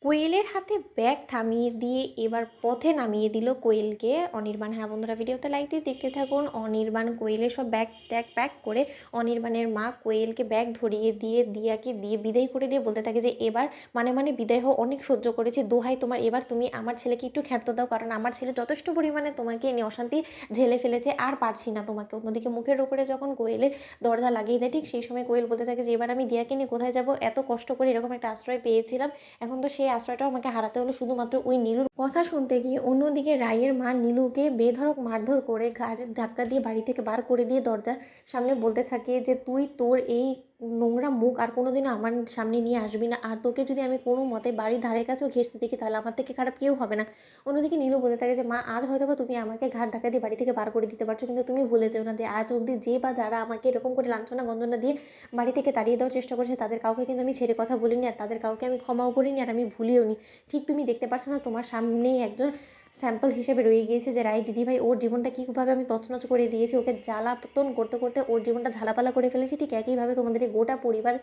কোয়েলের হাতে ব্যাগ থামিয়ে দিয়ে এবার পথে নামিয়ে দিল কোয়েলকে অনির্বাণ। হ্যাঁ বন্ধুরা, ভিডিওতে লাইক দিয়ে দেখতে থাকুন। অনির্বাণ কোয়েলের সব ব্যাগ ট্যাগ প্যাক করে অনির্বাণের মা কোয়েলকে ব্যাগ ধরিয়ে দিয়ে দিয়াকে দিয়ে বিদায় করে দিয়ে বলতে থাকে যে এবার মানে বিদায় হও, অনেক সহ্য করেছি, দোহাই তোমার, এবার তুমি আমার ছেলেকে একটু ক্ষান্ত দাও, কারণ আমার ছেলে যথেষ্ট পরিমাণে তোমাকে নিয়ে অশান্তি ঝেলে ফেলেছে, আর পারছি না তোমাকে। অন্যদিকে মুখের উপরে যখন কোয়েলের দরজা লাগিয়ে দেয়, ঠিক সেই সময় কোয়েল বলতে থাকে যে এবার আমি দিয়াকে নিয়ে কোথায় যাব, এত কষ্ট করে এরকম একটা আশ্রয় পেয়েছিলাম, এখন তো সেই আশ্রয়টাও আমাকে হারাতে হলো শুধুমাত্র ওই নীলুর কথা শুনতে গিয়ে। অন্যদিকে রায়ের মা নীলুকে বেধড়ক মারধর করে ঘাড়ের ধাক্কা দিয়ে বাড়ি থেকে বার করে দিয়ে দরজার সামনে বলতে থাকে যে তুই তোর এই নোংরা মুখ আর কোনোদিনও আমার সামনে নিয়ে আসবি না, আর তোকে যদি আমি কোনো মতে বাড়ির ধারে কাছেও ঘেঁষতে দেখি তাহলে আমার থেকে খারাপ কেউ হবে না। অন্যদিকে নীলু বলতে থাকে যে মা, আজ হয়তো বা তুমি আমাকে ঘাড় ধাক্কা দিয়ে বাড়ি থেকে বার করে দিতে পারছো, কিন্তু তুমি ভুলে যেও না যে আজ অবধি যে বা যারা আমাকে এরকম করে লাঞ্ছনা গঞ্জনা দিয়ে বাড়ি থেকে তাড়িয়ে দেওয়ার চেষ্টা করছে, তাদের কাউকে কিন্তু আমি ছেড়ে কথা বলিনি, আর তাদের কাউকে আমি ক্ষমাও করিনি, আর আমি ভুলিও নি। ঠিক তুমি দেখতে পাচ্ছ না, তোমার সামনেই একজন স্যাম্পল হিসেবে রয়ে গিয়েছে যে রায় দিদিভাই, ওর জীবনটা কীভাবে আমি তছনছ করে দিয়েছি, ওকে জ্বালাতন করতে করতে ওর জীবনটা ঝালাপালা করে ফেলেছি। ঠিক একইভাবে তোমাদের এই গোটা পরিবার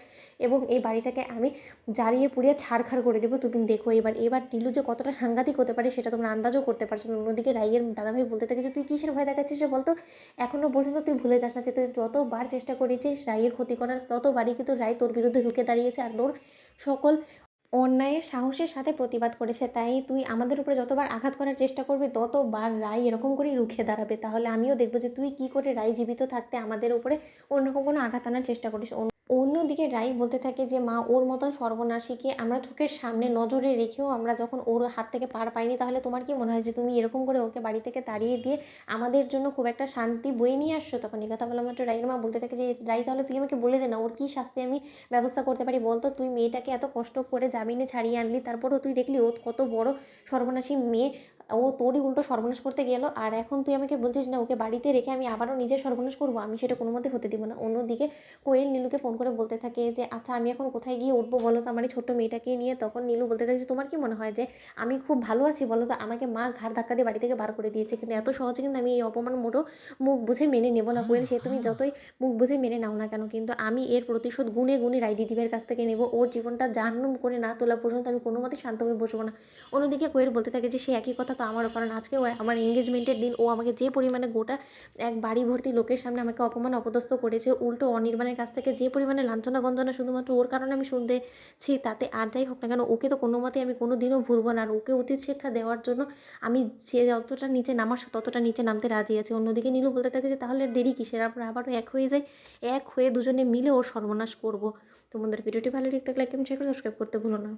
এবং এই বাড়িটাকে আমি জ্বালিয়ে পুড়িয়ে ছাড়খাড় করে দেবো, তুমি দেখো। এবার নীলু যে কতটা সাংঘাতিক হতে পারে সেটা তোমরা আন্দাজও করতে পারছো না। অন্যদিকে রাইয়ের দাদাভাই বলতে থাকে যে তুই কিসের ভয় দেখাচ্ছিস বলতো, এখনও পর্যন্ত তুই ভুলে যাস না যে তুই যতবার চেষ্টা করেছিস রাইয়ের ক্ষতি করার, ততবারই কিন্তু রায় তোর বিরুদ্ধে রুখে দাঁড়িয়েছে আর তোর সকল অন্যায়ের সাহসের সাথে প্রতিবাদ করেছে। তাই তুই আমাদের উপরে যতবার আঘাত করার চেষ্টা করবি ততবার রায় এরকম করেই রুখে দাঁড়াবে। তাহলে আমিও দেখবো যে তুই কি করে রায় জীবিত থাকতে আমাদের উপরে অন্যরকম কোনো আঘাত আনার চেষ্টা করিস। অন্যদিকে রাই বলতে থাকে যে মা, ওর মতন সর্বনাশীকে আমরা চোখের সামনে নজরে রেখেও আমরা যখন ওর হাত থেকে পার পাইনি, তাহলে তোমার কি মনে হয় যে তুমি এরকম করে ওকে বাড়ি থেকে তাড়িয়ে দিয়ে আমাদের জন্য খুব একটা শান্তি বয়ে নিয়ে আসছো? তখন এই কথা বলা মাত্র রাইয়ের মা বলতে থাকে যে রাই, তাহলে তুই আমাকে বলে দে না, ওর কী শাস্তি আমি ব্যবস্থা করতে পারি বলতো। তুই মেয়েটাকে এত কষ্ট করে জামিনে ছাড়িয়ে আনলি, তারপরেও তুই দেখলি ও কত বড় সর্বনাশী মেয়ে, ও তোরই উল্টো সর্বনাশ করতে গেল, আর এখন তুই আমাকে বলছিস না ওকে বাড়িতে রেখে আমি আবারও নিজের সর্বনাশ করবো? আমি সেটা কোনো মতে হতে দিব না। অন্যদিকে কোয়েল নীলুকে ফোন করে বলতে থাকে যে আচ্ছা আমি এখন কোথায় গিয়ে উঠবো বলো তো আমার এই ছোট্ট মেয়েটাকে নিয়ে। তখন নীলু বলতে থাকে যে তোমার কি মনে হয় যে আমি খুব ভালো আছি বলো তো? আমাকে মা ঘাড় ধাক্কা দিয়ে বাড়ি থেকে বার করে দিয়েছে, কিন্তু এত সহজে কিন্তু আমি এই অপমান মোটো মুখ বুঝে মেনে নেবো না কোয়েল। সে তুমি যতই মুখ বুঝে মেনে নাও না কেন, কিন্তু আমি এর প্রতিশোধ গুনে গুনে রায় দিদিভাইয়ের কাছ থেকে নেবো। ওর জীবনটা জাহান্নাম করে না তোলা পর্যন্ত আমি কোনো মতে শান্ত হয়ে বসবো না। অন্যদিকে কোয়েল বলতে থাকে যে সে একই কথা তো আমারও, কারণ আজকে ও আমার এঙ্গেজমেন্টের দিন, ও আমাকে যে পরিমাণে গোটা এক বাড়ি ভর্তি লোকের সামনে আমাকে অপমান অপদস্থ করেছে, উল্টো অনির্বাণের কাছ থেকে যে পরিমাণে লাঞ্ছনা গঞ্জনা শুধুমাত্র ওর কারণে আমি শুনতেছি, তাতে আর যাই হোক না কেন ওকে তো কোনো মতে আমি কোনো দিনও ভুলবো না, আর ওকে উচিত শিক্ষা দেওয়ার জন্য আমি যে যতটা নিচে নামার ততটা নিচে নামতে রাজি আছি। অন্যদিকে নীলু বলতে থাকে যে তাহলে দেরি কিসের, আমরা আবারও এক হয়ে যাই, এক হয়ে দুজনে মিলে ওর সর্বনাশ করবো। তোমাদের ভিডিওটি ভালো লাগলে লাইক এবং শেয়ার করে সাবস্ক্রাইব করতে ভুলো না।